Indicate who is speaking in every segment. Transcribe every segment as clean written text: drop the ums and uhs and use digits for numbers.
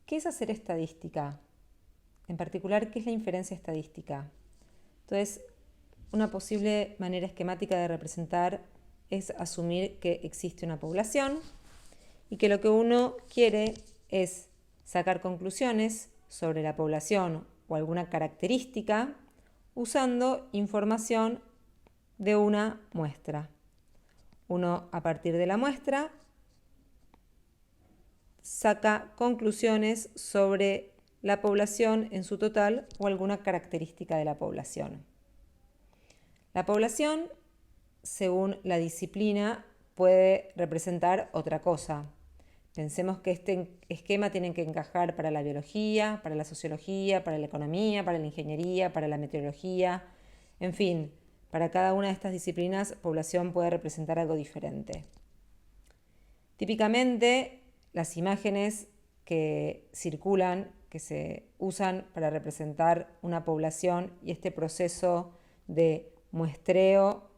Speaker 1: ¿Qué es hacer estadística? En particular, ¿qué es la inferencia estadística? Entonces, una posible manera esquemática de representar es asumir que existe una población y que lo que uno quiere es sacar conclusiones sobre la población o alguna característica usando información de una muestra. Uno, a partir de la muestra, saca conclusiones sobre la población en su total o alguna característica de la población. La población, según la disciplina, puede representar otra cosa. Pensemos que este esquema tiene que encajar para la biología, para la sociología, para la economía, para la ingeniería, para la meteorología, en fin, para cada una de estas disciplinas, población puede representar algo diferente. Típicamente, las imágenes que circulan, que se usan para representar una población y este proceso de muestreo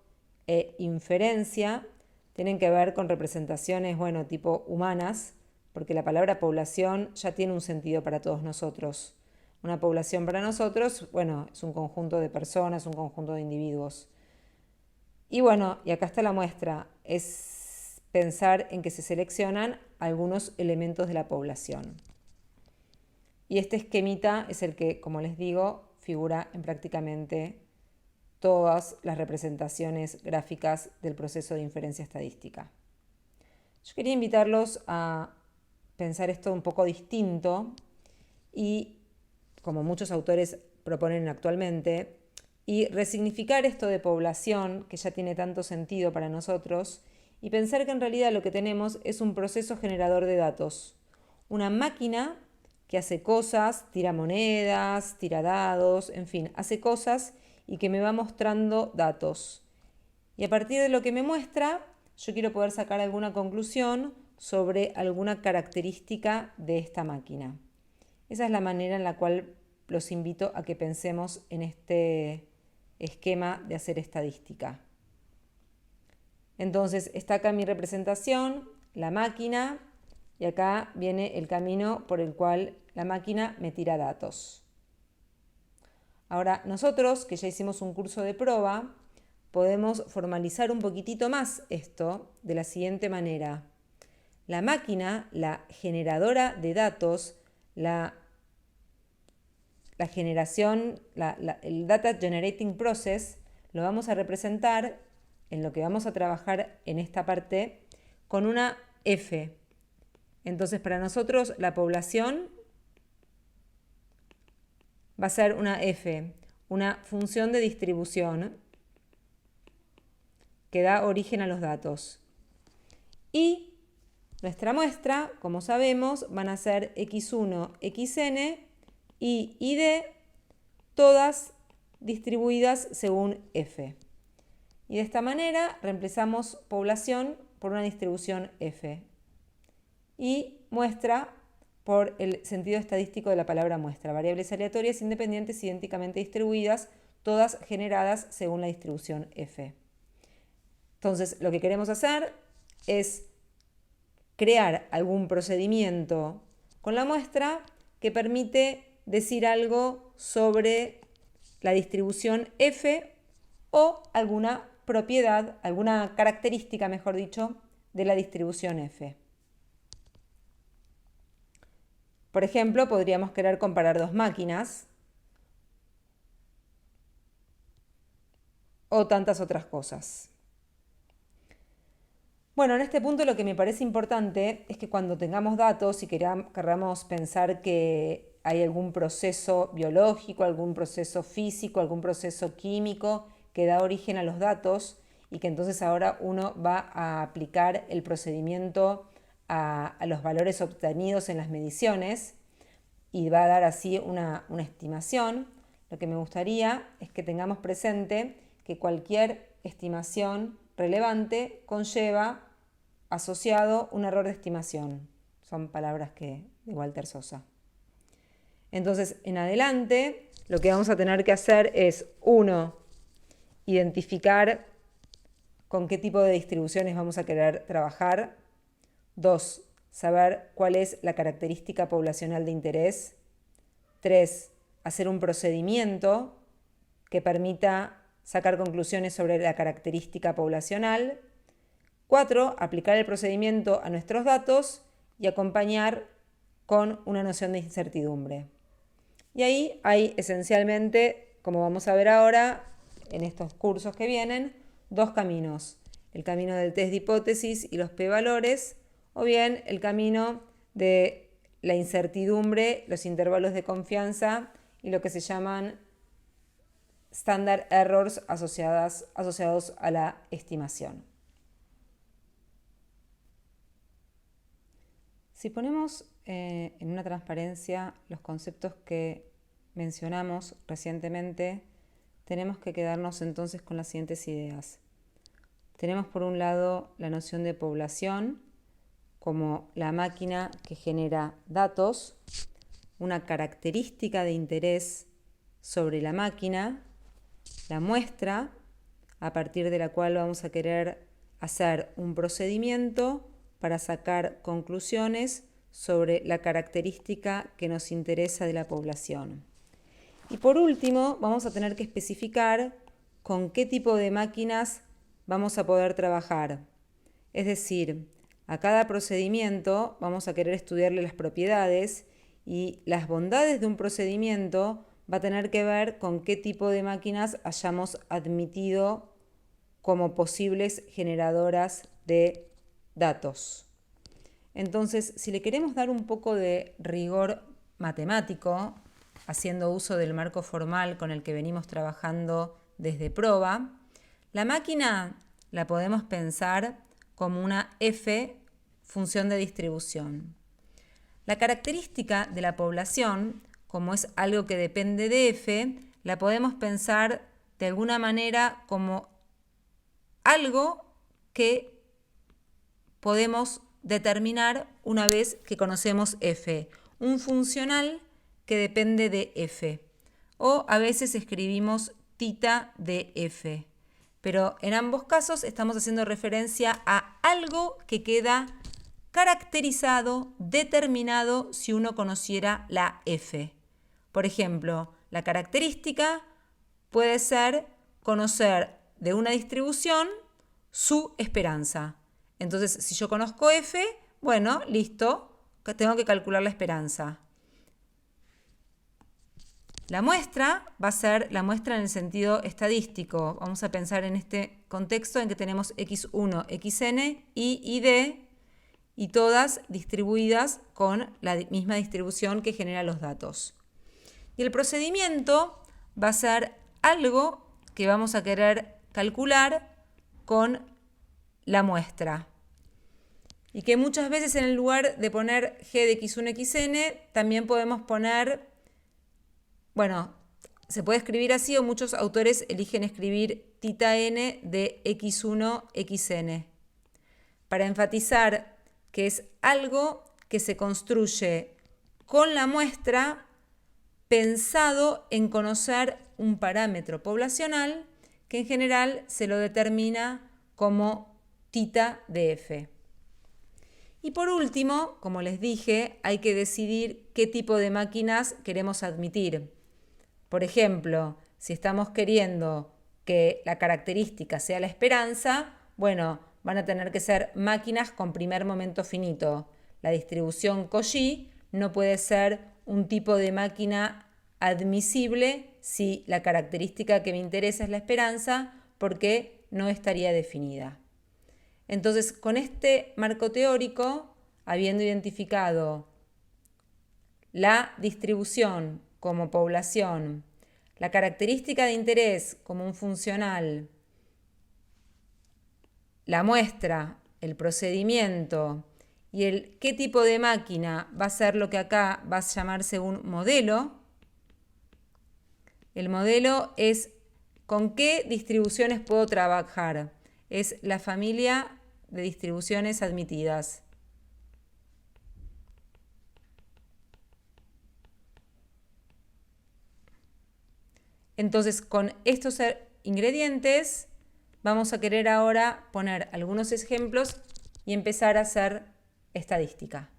Speaker 1: e inferencia tienen que ver con representaciones, tipo humanas, porque la palabra población ya tiene un sentido para todos nosotros. Una población para nosotros, es un conjunto de personas, un conjunto de individuos. Y acá está la muestra, es pensar en que se seleccionan algunos elementos de la población. Y este esquemita es el que, como les digo, figura en prácticamente todas las representaciones gráficas del proceso de inferencia estadística. Yo quería invitarlos a pensar esto un poco distinto y, como muchos autores proponen actualmente, y resignificar esto de población, que ya tiene tanto sentido para nosotros, y pensar que en realidad lo que tenemos es un proceso generador de datos. Una máquina que hace cosas, tira monedas, tira dados, en fin, hace cosas y que me va mostrando datos. Y a partir de lo que me muestra, yo quiero poder sacar alguna conclusión sobre alguna característica de esta máquina. Esa es la manera en la cual los invito a que pensemos en este esquema de hacer estadística. Entonces está acá mi representación, la máquina, y acá viene el camino por el cual la máquina me tira datos. Ahora, nosotros, que ya hicimos un curso de prueba, podemos formalizar un poquitito más esto de la siguiente manera. La máquina, la generadora de datos, la generación, el Data Generating Process, lo vamos a representar en lo que vamos a trabajar en esta parte con una F. Entonces, para nosotros la población va a ser una F, una función de distribución que da origen a los datos. Y nuestra muestra, como sabemos, van a ser x1, xn y id, todas distribuidas según F. Y de esta manera reemplazamos población por una distribución F. Y muestra por el sentido estadístico de la palabra muestra. Variables aleatorias independientes idénticamente distribuidas, todas generadas según la distribución F. Entonces, lo que queremos hacer es crear algún procedimiento con la muestra que permite decir algo sobre la distribución F o alguna propiedad, alguna característica, mejor dicho, de la distribución F. Por ejemplo, podríamos querer comparar dos máquinas o tantas otras cosas. En este punto lo que me parece importante es que cuando tengamos datos y queramos pensar que hay algún proceso biológico, algún proceso físico, algún proceso químico que da origen a los datos y que entonces ahora uno va a aplicar el procedimiento a los valores obtenidos en las mediciones y va a dar así una estimación, lo que me gustaría es que tengamos presente que cualquier estimación relevante conlleva asociado un error de estimación. Son palabras de Walter Sosa. Entonces, en adelante, lo que vamos a tener que hacer es, 1, identificar con qué tipo de distribuciones vamos a querer trabajar. 2, saber cuál es la característica poblacional de interés. 3, hacer un procedimiento que permita sacar conclusiones sobre la característica poblacional. 4, aplicar el procedimiento a nuestros datos y acompañar con una noción de incertidumbre. Y ahí hay esencialmente, como vamos a ver ahora en estos cursos que vienen, dos caminos. El camino del test de hipótesis y los p-valores, o bien el camino de la incertidumbre, los intervalos de confianza y lo que se llaman standard errors asociados a la estimación. Si ponemos en una transparencia los conceptos que mencionamos recientemente, tenemos que quedarnos entonces con las siguientes ideas. Tenemos por un lado la noción de población como la máquina que genera datos, una característica de interés sobre la máquina, la muestra, a partir de la cual vamos a querer hacer un procedimiento para sacar conclusiones sobre la característica que nos interesa de la población. Y por último, vamos a tener que especificar con qué tipo de máquinas vamos a poder trabajar. Es decir, a cada procedimiento vamos a querer estudiarle las propiedades y las bondades de un procedimiento va a tener que ver con qué tipo de máquinas hayamos admitido como posibles generadoras de datos. Entonces, si le queremos dar un poco de rigor matemático, haciendo uso del marco formal con el que venimos trabajando desde Proba, la máquina la podemos pensar como una f función de distribución. La característica de la población, como es algo que depende de f, la podemos pensar de alguna manera como algo que podemos determinar una vez que conocemos f, un funcional que depende de f, o a veces escribimos tita de f, pero en ambos casos estamos haciendo referencia a algo que queda caracterizado, determinado si uno conociera la f. Por ejemplo, la característica puede ser conocer de una distribución su esperanza. Entonces, si yo conozco f, bueno, listo, tengo que calcular la esperanza. La muestra va a ser la muestra en el sentido estadístico. Vamos a pensar en este contexto en que tenemos x1, xn, y d, y todas distribuidas con la misma distribución que genera los datos. Y el procedimiento va a ser algo que vamos a querer calcular con la muestra. Y que muchas veces en el lugar de poner g de x1, xn, también podemos poner, bueno, se puede escribir así o muchos autores eligen escribir tita n de x1, xn, para enfatizar que es algo que se construye con la muestra pensado en conocer un parámetro poblacional que en general se lo determina como tita de f. Y por último, como les dije, hay que decidir qué tipo de máquinas queremos admitir. Por ejemplo, si estamos queriendo que la característica sea la esperanza, bueno, van a tener que ser máquinas con primer momento finito. La distribución Cauchy no puede ser un tipo de máquina admisible si la característica que me interesa es la esperanza, porque no estaría definida. Entonces, con este marco teórico, habiendo identificado la distribución como población, la característica de interés como un funcional, la muestra, el procedimiento y el qué tipo de máquina va a ser lo que acá va a llamarse un modelo. El modelo es con qué distribuciones puedo trabajar. Es la familia de distribuciones admitidas. Entonces, con estos ingredientes vamos a querer ahora poner algunos ejemplos y empezar a hacer estadística.